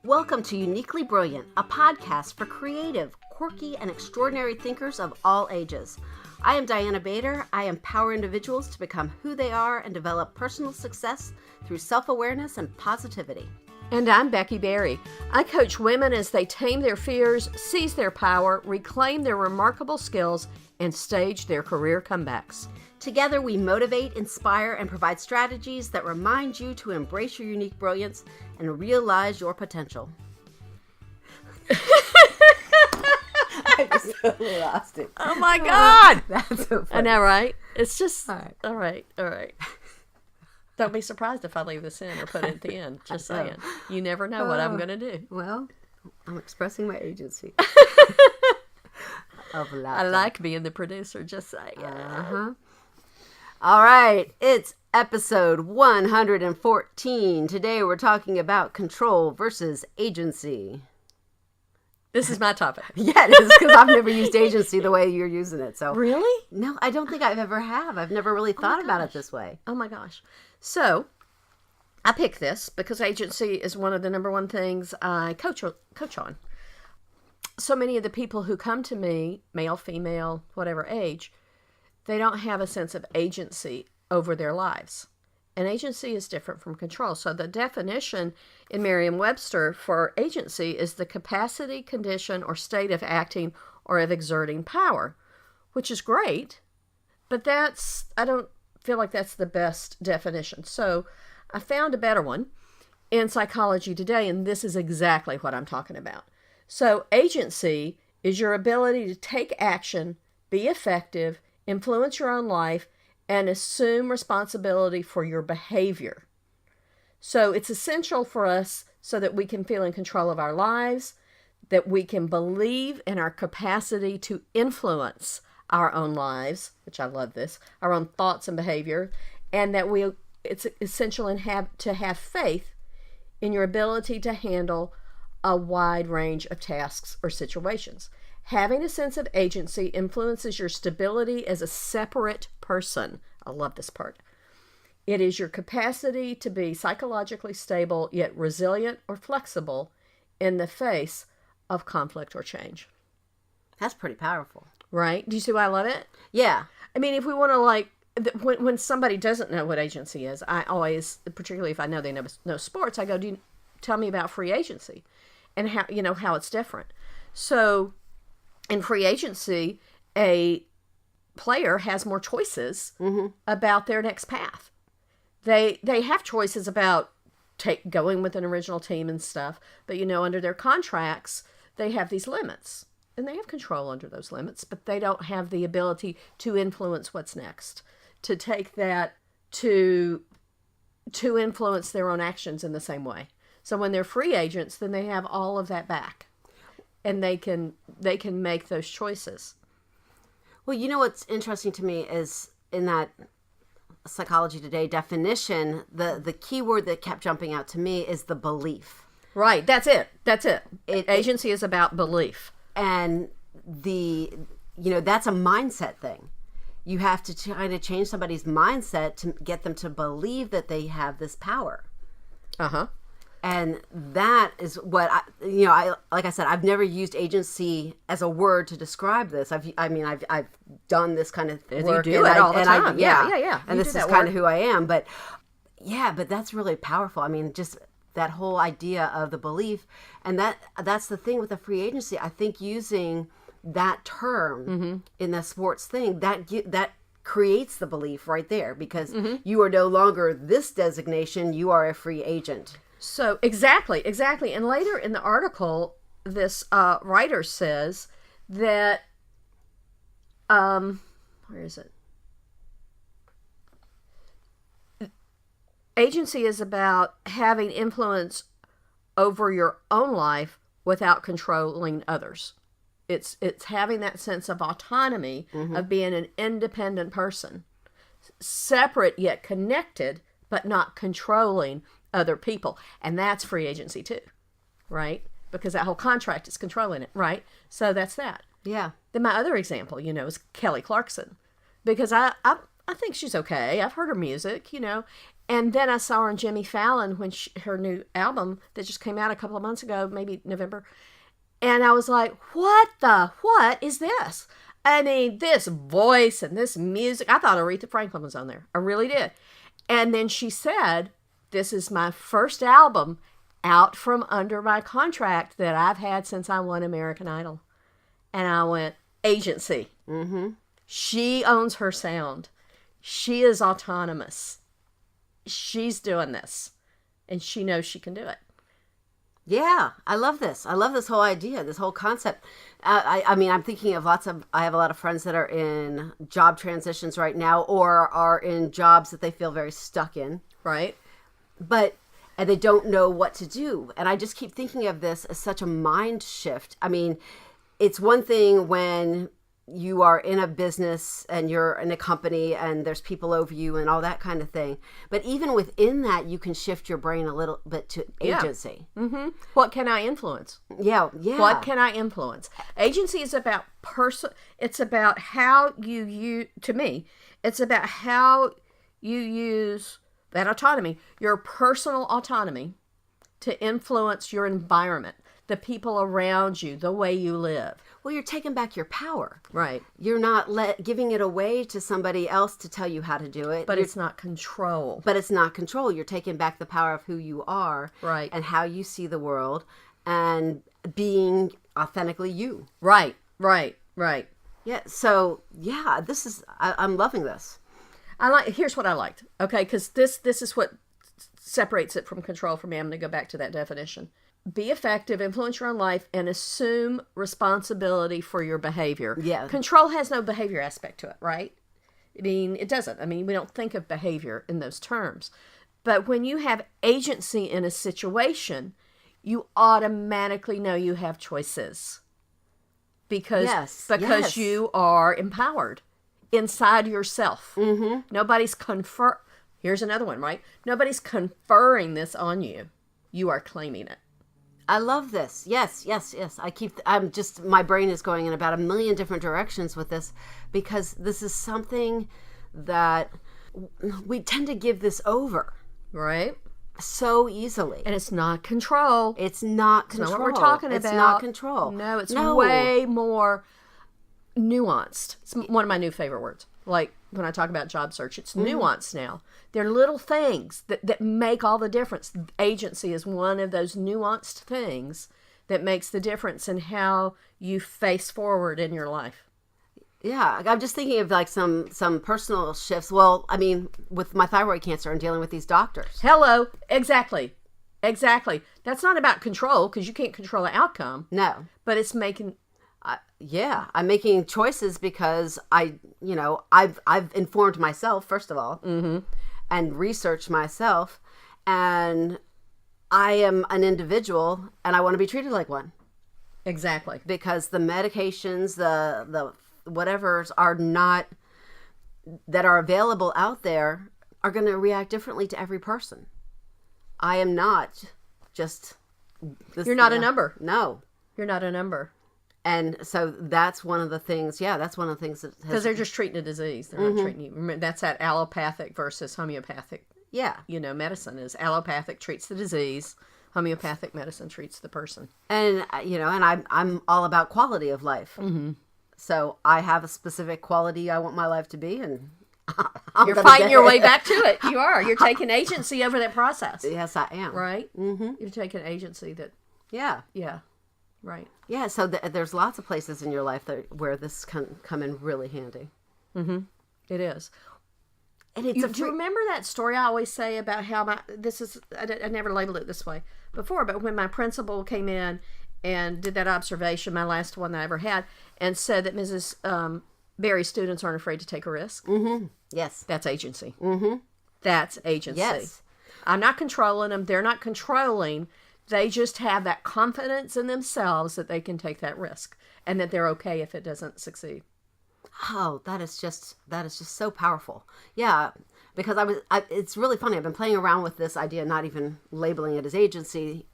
Welcome to Uniquely Brilliant, a podcast for creative, quirky, and extraordinary thinkers of all ages. I am Diana Bader. I empower individuals to become who they are and develop personal success through self-awareness and positivity. And I'm Becky Berry. I coach women as they tame their fears, seize their power, reclaim their remarkable skills, and stage their career comebacks. Together, we motivate, inspire, and provide strategies that remind you to embrace your unique brilliance and realize your potential. I just lost it. Oh my God! That's so funny. I know, right? It's just, All right. all right. Don't be surprised if I leave this in or put it at the end. Just saying. You never know what I'm going to do. Well, I'm expressing my agency. Of laughter. I like being the producer, just saying. All right, it's episode 114. Today we're talking about control versus agency. This is my topic. Yeah, it is, because I've never used agency the way you're using it. So Really? No, I don't think I've ever have. I've never really thought about it this way. Oh my gosh. So, I picked this because agency is one of the number one things I coach on. So many of the people who come to me, male, female, whatever age, they don't have a sense of agency over their lives. And agency is different from control. So the definition in Merriam-Webster for agency is the capacity, condition, or state of acting or of exerting power, which is great, but I don't feel like that's the best definition. So I found a better one in Psychology Today, and this is exactly what I'm talking about. So agency is your ability to take action, be effective, influence your own life, and assume responsibility for your behavior. So it's essential for us so that we can feel in control of our lives, that we can believe in our capacity to influence our own lives, which I love this, our own thoughts and behavior, and that it's essential to have faith in your ability to handle a wide range of tasks or situations. Having a sense of agency influences your stability as a separate person. I love this part. It is your capacity to be psychologically stable, yet resilient or flexible in the face of conflict or change. That's pretty powerful. Right? Do you see why I love it? Yeah. I mean, if we want to when somebody doesn't know what agency is, I always, particularly if I know they know sports, I go, do you tell me about free agency and how it's different. So in free agency, a player has more choices about their next path. They have choices about going with an original team and stuff, but under their contracts, they have these limits. And they have control under those limits, but they don't have the ability to influence what's next, to take that to influence their own actions in the same way. So when they're free agents, then they have all of that back, and they can make those choices. Well, what's interesting to me is in that Psychology Today definition, the key word that kept jumping out to me is the belief. Right. That's it. Agency is about belief. And that's a mindset thing. You have to kind of change somebody's mindset to get them to believe that they have this power. And that is what I like I said, I've never used agency as a word to describe this. I've done this kind of work. You do it all the time. Yeah. And this is kind of who I am. But that's really powerful. I mean, just that whole idea of the belief, and that's the thing with the free agency. I think using that term in the sports thing, that creates the belief right there, because you are no longer this designation, you are a free agent. So exactly. And later in the article, this writer says that, where is it? Agency is about having influence over your own life without controlling others. It's having that sense of autonomy, of being an independent person, separate yet connected, but not controlling other people. And that's free agency too, right? Because that whole contract is controlling it, right? So that's that. Yeah. Then my other example, is Kelly Clarkson, because I think she's okay. I've heard her music, And then I saw her on Jimmy Fallon when her new album that just came out a couple of months ago, maybe November. And I was like, what is this? I mean, this voice and this music. I thought Aretha Franklin was on there. I really did. And then she said, this is my first album out from under my contract that I've had since I won American Idol. And I went, agency. Mm-hmm. She owns her sound. She is autonomous. She's doing this. And she knows she can do it. Yeah, I love this. I love this whole idea, this whole concept. I mean, I'm thinking of I have a lot of friends that are in job transitions right now or are in jobs that they feel very stuck in. Right. And they don't know what to do. And I just keep thinking of this as such a mind shift. I mean, it's one thing when you are in a business and you're in a company and there's people over you and all that kind of thing. But even within that, you can shift your brain a little bit to agency. Yeah. Mm-hmm. What can I influence? Yeah. What can I influence? Agency is about it's about how to me, it's about how you use that autonomy, your personal autonomy, to influence your environment, the people around you, the way you live. Well, you're taking back your power. Right. You're not giving it away to somebody else to tell you how to do it. But it's not control. But it's not control. You're taking back the power of who you are. Right. And how you see the world and being authentically you. Right. Yeah. So, yeah, I'm loving this. Here's what I liked. Okay. Because this is what separates it from control for me. I'm going to go back to that definition. Be effective, influence your own life, and assume responsibility for your behavior. Yeah. Control has no behavior aspect to it, right? I mean, it doesn't. I mean, we don't think of behavior in those terms. But when you have agency in a situation, you automatically know you have choices. Because you are empowered inside yourself. Mm-hmm. Nobody's Here's another one, right? Nobody's conferring this on you. You are claiming it. I love this. Yes. My brain is going in about a million different directions with this because this is something that we tend to give this over. Right. So easily. And it's not control. It's not control. It's not what we're talking about. It's not control. No, it's way more nuanced. It's one of my new favorite words. Like when I talk about job search, it's nuanced now. They're little things that make all the difference. Agency is one of those nuanced things that makes the difference in how you face forward in your life. Yeah, I'm just thinking of like some personal shifts. Well, I mean, with my thyroid cancer and dealing with these doctors. Hello, exactly. That's not about control because you can't control the outcome. No, but it's making. I'm making choices because I've informed myself first of all, and researched myself, and I am an individual, and I want to be treated like one. Exactly, because the medications, the whatevers that are available out there are going to react differently to every person. I am not just. You're not a number. No, you're not a number. And so that's one of the things, because they're just treating a disease. They're not treating you. Remember, that's that allopathic versus homeopathic. Yeah. Medicine is allopathic treats the disease. Homeopathic medicine treats the person. And, and I'm all about quality of life. Mm-hmm. So I have a specific quality I want my life to be, and you're fighting your way back to it. You are. You're taking agency over that process. Yes, I am. Right? Mm-hmm. You're taking agency that... Yeah. Yeah. Right. Yeah, so there's lots of places in your life where this can come in really handy. Mm-hmm. It is. And do you remember that story I always say about how I never labeled it this way before, but when my principal came in and did that observation, my last one that I ever had, and said that Mrs. Berry's students aren't afraid to take a risk. Mm-hmm. Yes. That's agency. Mm-hmm. That's agency. Yes. I'm not controlling them. They're not controlling. They just have that confidence in themselves that they can take that risk and that they're okay if it doesn't succeed. Oh, that is just so powerful. Yeah, because it's really funny. I've been playing around with this idea, not even labeling it as agency,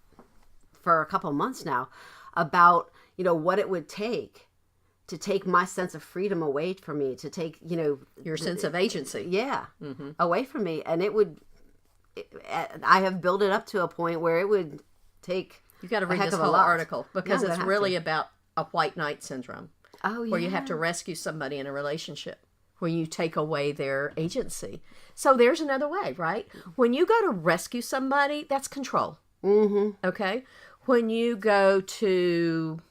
for a couple of months now, about, what it would take to take my sense of freedom away from me, to take, your sense of agency. Yeah, away from me. And it would I have built it up to a point where it would take You got to read heck this of a whole lot. article because Yeah, I'm it's gonna have really to. about a white knight syndrome. Oh, yeah. Where you have to rescue somebody in a relationship, where you take away their agency. So there's another way, right? When you go to rescue somebody, that's control. Mm-hmm. Okay? When you go to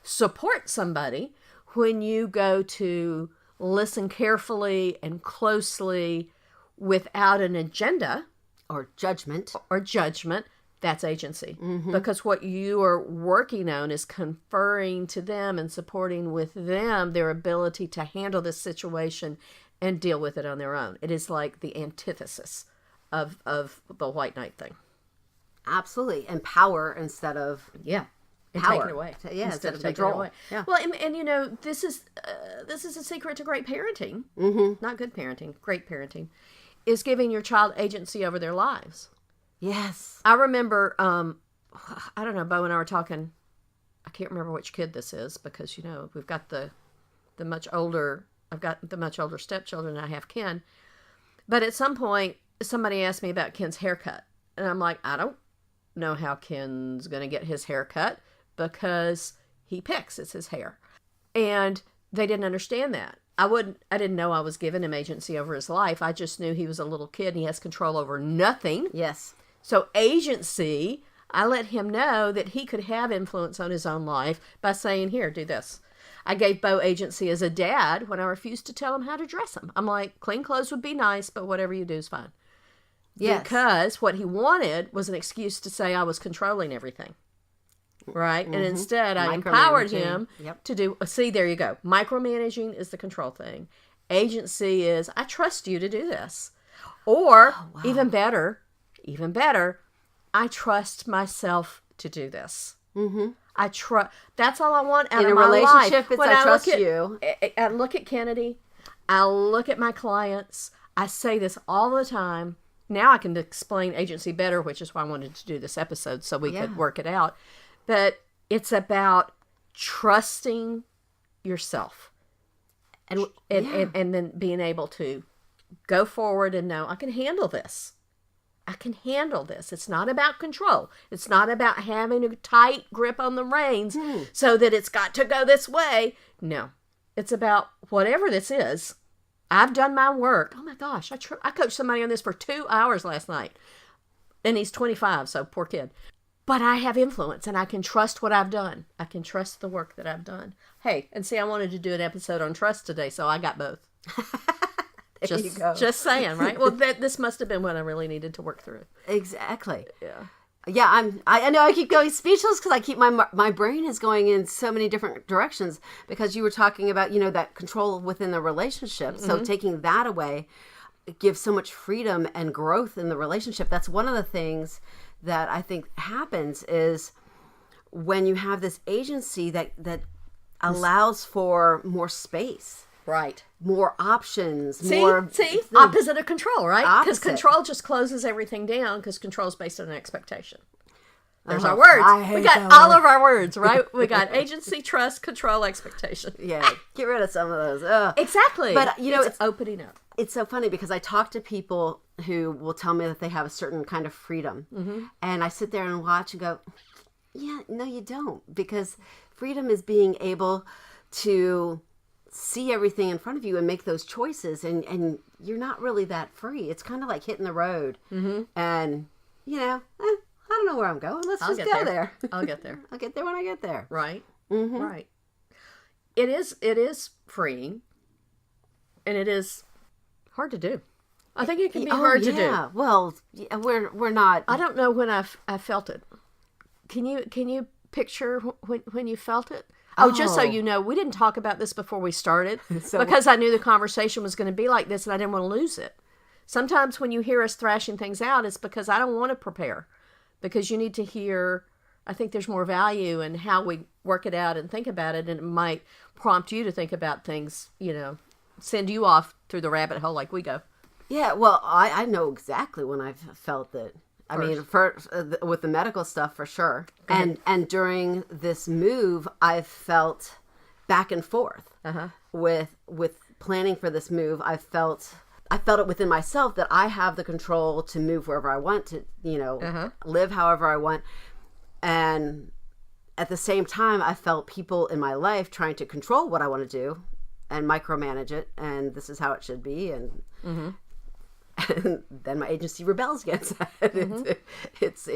support somebody, when you go to listen carefully and closely without an agenda Or judgment. or judgment, that's agency. Because what you are working on is conferring to them and supporting with them their ability to handle this situation and deal with it on their own. It is like the antithesis of the white knight thing. Absolutely. And power instead of Yeah. And power. take it away. Instead taking of it control. away. Yeah. Well, and you know, this is a secret to great parenting. Not good parenting, great parenting, is giving your child agency over their lives. Yes. I remember, I don't know, Bo and I were talking, I can't remember which kid this is because, you know, we've got the much older, I've got the much older stepchildren and I have Ken. But at some point, somebody asked me about Ken's haircut. And I'm like, I don't know how Ken's going to get his haircut because he picks, it's his hair. And they didn't understand that. I didn't know I was giving him agency over his life. I just knew he was a little kid and he has control over nothing. Yes. So agency, I let him know that he could have influence on his own life by saying, here, do this. I gave Bo agency as a dad when I refused to tell him how to dress him. I'm like, clean clothes would be nice, but whatever you do is fine. Yes. Because what he wanted was an excuse to say I was controlling everything. Right? And instead, I empowered him to do, see, there you go. Micromanaging is the control thing. Agency is, I trust you to do this. Or, even better, I trust myself to do this. I trust, that's all I want out In of a my relationship, life. it's I trust you. I look at Kennedy, I look at my clients, I say this all the time. Now I can explain agency better, which is why I wanted to do this episode so we could work it out. But it's about trusting yourself and then being able to go forward and know I can handle this. I can handle this. It's not about control. It's not about having a tight grip on the reins so that it's got to go this way. No, it's about whatever this is. I've done my work. Oh my gosh, I coached somebody on this for 2 hours last night. And he's 25, so poor kid. But I have influence and I can trust what I've done. I can trust the work that I've done. Hey, and see, I wanted to do an episode on trust today, so I got both. There you go. Just saying, right? Well, this must have been what I really needed to work through. Exactly. Yeah. Yeah, I know I keep going speechless because I keep my brain is going in so many different directions because you were talking about, you know, that control within the relationship. So taking that away gives so much freedom and growth in the relationship. That's one of the things that I think happens is when you have this agency that allows for more space. Right. More options. See, more opposite of control, right? Because Opposite. control just closes everything down because control is based on an expectation. There's our words. I hate We got that all word. of our words, right? We got agency, trust, control, expectation. Yeah, get rid of some of those. Ugh. Exactly. But, you know, it's opening up. It's so funny because I talk to people who will tell me that they have a certain kind of freedom. And I sit there and watch and go, yeah, no, you don't. Because freedom is being able to see everything in front of you and make those choices. And you're not really that free. It's kind of like hitting the road. And, you know, I don't know where I'm going. Let's just go there. I'll get there. I'll get there when I get there. Right. Right. It is freeing. And it is hard to do. I think it can be hard to do. Well, yeah, we're not. I don't know when I felt it. Can you picture when you felt it? Oh, just so you know, we didn't talk about this before we started because I knew the conversation was going to be like this and I didn't want to lose it. Sometimes when you hear us thrashing things out, it's because I don't want to prepare because you need to hear, I think there's more value in how we work it out and think about it, and it might prompt you to think about things, you know, send you off through the rabbit hole like we go. Yeah, well, I know exactly when I've felt that. I mean, with the medical stuff for sure, and during this move, I've felt back and forth with planning for this move. I felt I felt it within myself that I have the control to move wherever I want to, live however I want. And at the same time, I felt people in my life trying to control what I want to do and micromanage it. And this is how it should be. And, and then my agency rebels against that. It's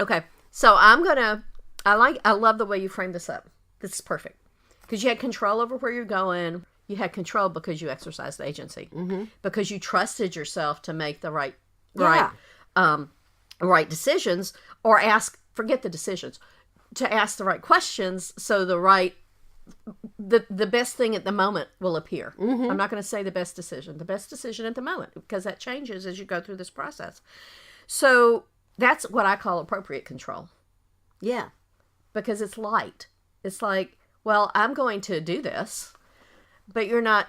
Okay. So I love the way you framed this up. This is perfect. Because you had control over where you're going. You had control because you exercised agency. Because you trusted yourself to make the right decisions, or forget the decisions, to ask the right questions so the best thing at the moment will appear. I'm not going to say the best decision at the moment, because that changes as you go through this process. So that's what I call appropriate control. Yeah. Because it's light. It's like, well, I'm going to do this, but you're not,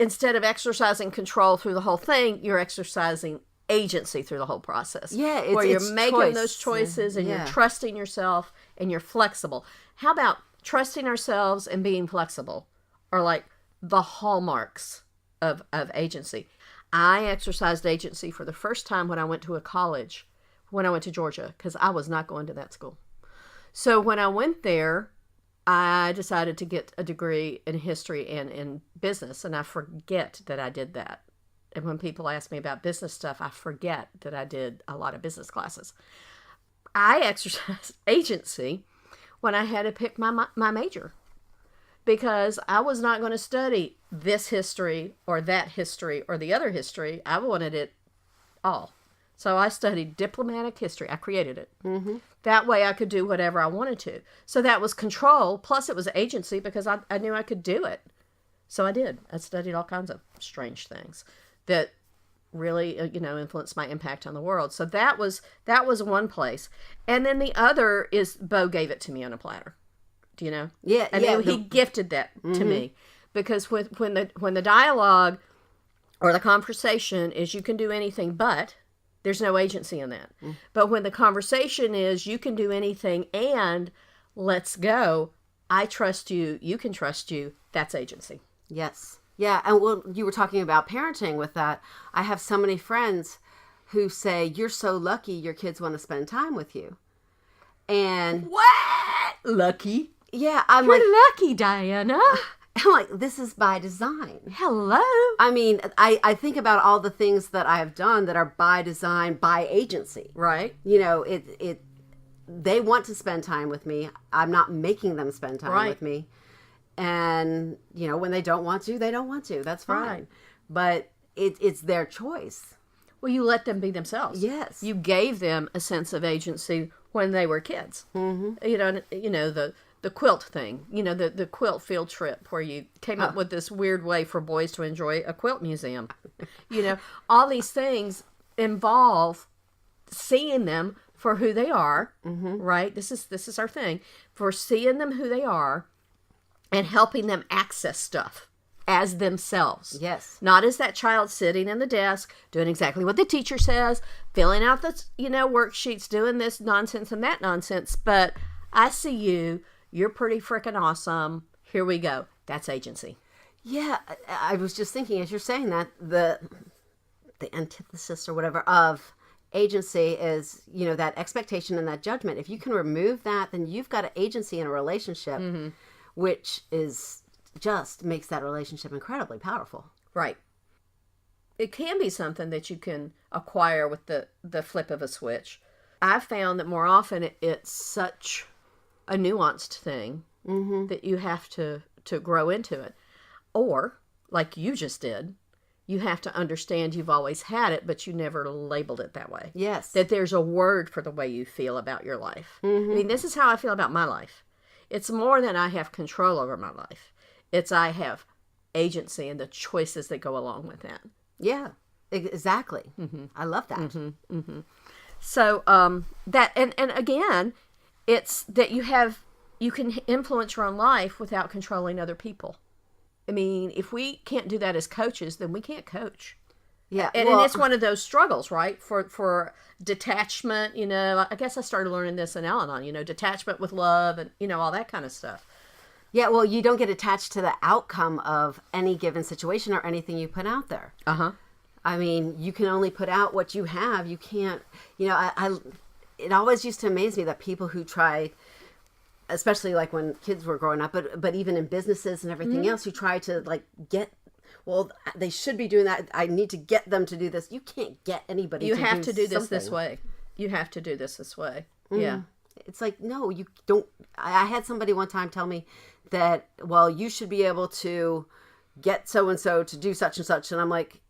instead of exercising control through the whole thing, you're exercising agency through the whole process. Yeah, where you're making those choices and you're trusting yourself and you're flexible. How about trusting ourselves and being flexible are like the hallmarks of agency. I exercised agency for the first time when I went to a college, when I went to Georgia, because I was not going to that school. So when I went there, I decided to get a degree in history and in business, and I forget that I did that. And when people ask me about business stuff, I forget that I did a lot of business classes. I exercised agency when I had to pick my major, because I was not going to study this history or that history or the other history. I wanted it all. So I studied diplomatic history. I created it. That way I could do whatever I wanted to. So that was control, plus it was agency, because I knew I could do it. So I did. I studied all kinds of strange things that really, influenced my impact on the world. So that was one place. And then the other is Bo gave it to me on a platter. Do you know? Yeah. I mean, he gifted that to me, because when the dialogue or the conversation is you can do anything but, there's no agency in that. But when the conversation is you can do anything and let's go, I trust you, you can trust you, that's agency. Yes. Yeah. And you were talking about parenting with that. I have so many friends who say, you're so lucky your kids want to spend time with you. And what? Lucky? Yeah. You're lucky, Diana. I'm like, this is by design. Hello. I mean, I think about all the things that I have done that are by design, by agency. Right. They want to spend time with me. I'm not making them spend time with me. And, when they don't want to, they don't want to. That's fine. Right. But it's their choice. Well, you let them be themselves. Yes. You gave them a sense of agency when they were kids. The quilt thing, the quilt field trip where you came up with this weird way for boys to enjoy a quilt museum. All these things involve seeing them for who they are, right? This is our thing, for seeing them who they are and helping them access stuff as themselves. Yes. Not as that child sitting in the desk doing exactly what the teacher says, filling out the, worksheets, doing this nonsense and that nonsense, but I see you. You're pretty freaking awesome. Here we go. That's agency. Yeah, I was just thinking as you're saying that, the antithesis or whatever of agency is, that expectation and that judgment. If you can remove that, then you've got an agency in a relationship, which is just makes that relationship incredibly powerful. Right. It can be something that you can acquire with the flip of a switch. I've found that more often it's such a nuanced thing that you have to grow into it. Or, like you just did, you have to understand you've always had it, but you never labeled it that way. Yes. That there's a word for the way you feel about your life. I mean, this is how I feel about my life. It's more than I have control over my life. It's I have agency and the choices that go along with that. Yeah, exactly. I love that. So that and again, it's that you can influence your own life without controlling other people. I mean, if we can't do that as coaches, then we can't coach. Yeah, and it's one of those struggles, right? For detachment, I guess I started learning this in Al-Anon, detachment with love and, all that kind of stuff. Yeah, well, you don't get attached to the outcome of any given situation or anything you put out there. Uh-huh. I mean, you can only put out what you have. You can't, it always used to amaze me that people who try, especially like when kids were growing up, but even in businesses and everything else, who try to like well, they should be doing that. I need to get them to do this. You can't get anybody You to have to do this something. this way. You have to do this way. Yeah. It's like, no, you don't. I had somebody one time tell me that, well, you should be able to get so-and-so to do such and such. And I'm like,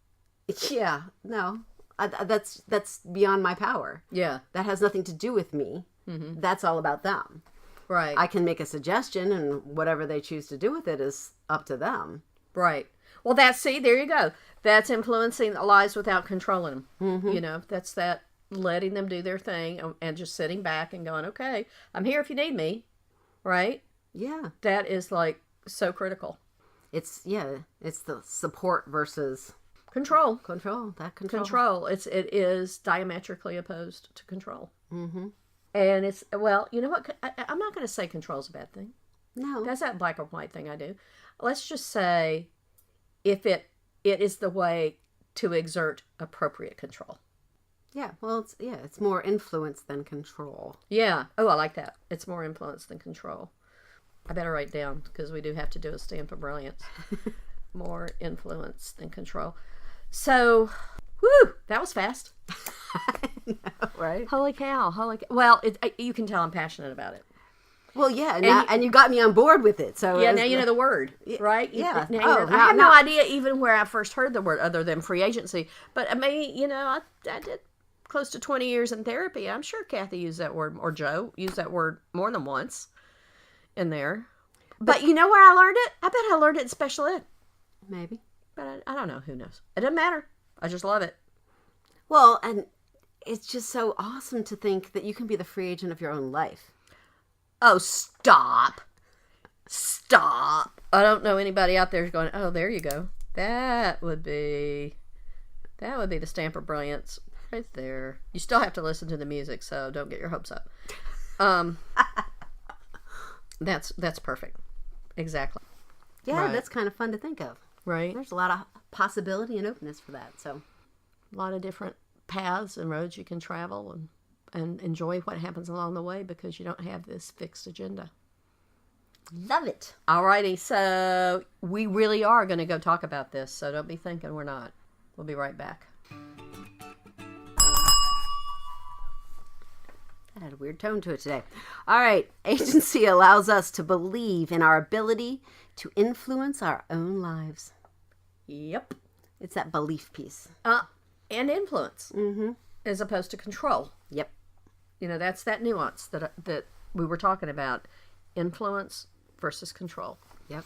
yeah, no, that's beyond my power. Yeah. That has nothing to do with me. Mm-hmm. That's all about them. Right. I can make a suggestion, and whatever they choose to do with it is up to them. Right. Well, there you go. That's influencing lives without controlling them. Mm-hmm. That's that letting them do their thing and just sitting back and going, okay, I'm here if you need me. Right? Yeah. That is like so critical. It's the support versus control. Control. It is diametrically opposed to control. Mm-hmm. And it's, well, you know what? I'm not going to say control is a bad thing. No. That's that black or white thing I do. Let's just say if it is the way to exert appropriate control. Yeah, well, it's more influence than control. Yeah. Oh, I like that. It's more influence than control. I better write down because we do have to do a stand for brilliance. More influence than control. So, whoo, that was fast. I know, right? Holy cow. Well, you can tell I'm passionate about it. Well, yeah, and you got me on board with it. So yeah, now you know the word, right? Yeah. I had no idea even where I first heard the word other than free agency. But I mean, I did close to 20 years in therapy. I'm sure Kathy used that word, or Joe used that word more than once in there. But you know where I learned it? I bet I learned it in special ed. Maybe. But I don't know. Who knows? It doesn't matter. I just love it. Well, and it's just so awesome to think that you can be the free agent of your own life. Oh, stop. I don't know anybody out there going, oh, there you go. That would be the stamp of brilliance right there. You still have to listen to the music, so don't get your hopes up. That's perfect. Exactly. Yeah, right. That's kind of fun to think of. Right. There's a lot of possibility and openness for that. So, a lot of different paths and roads you can travel and enjoy what happens along the way because you don't have this fixed agenda. Love it. Alrighty, so we really are going to go talk about this, so don't be thinking we're not. We'll be right back. That had a weird tone to it today. All right, agency allows us to believe in our ability to influence our own lives. Yep. It's that belief piece. And influence. Mm-hmm. As opposed to control. Yep. That's that nuance that we were talking about. Influence versus control. Yep.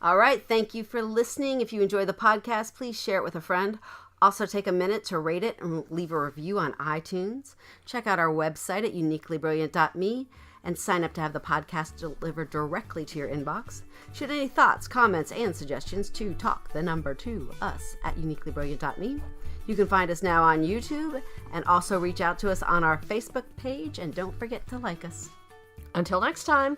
All right. Thank you for listening. If you enjoy the podcast, please share it with a friend. Also, take a minute to rate it and leave a review on iTunes. Check out our website at uniquelybrilliant.me and sign up to have the podcast delivered directly to your inbox. Shoot any thoughts, comments, and suggestions to talk to us at uniquelybrilliant.me. You can find us now on YouTube and also reach out to us on our Facebook page. And don't forget to like us. Until next time.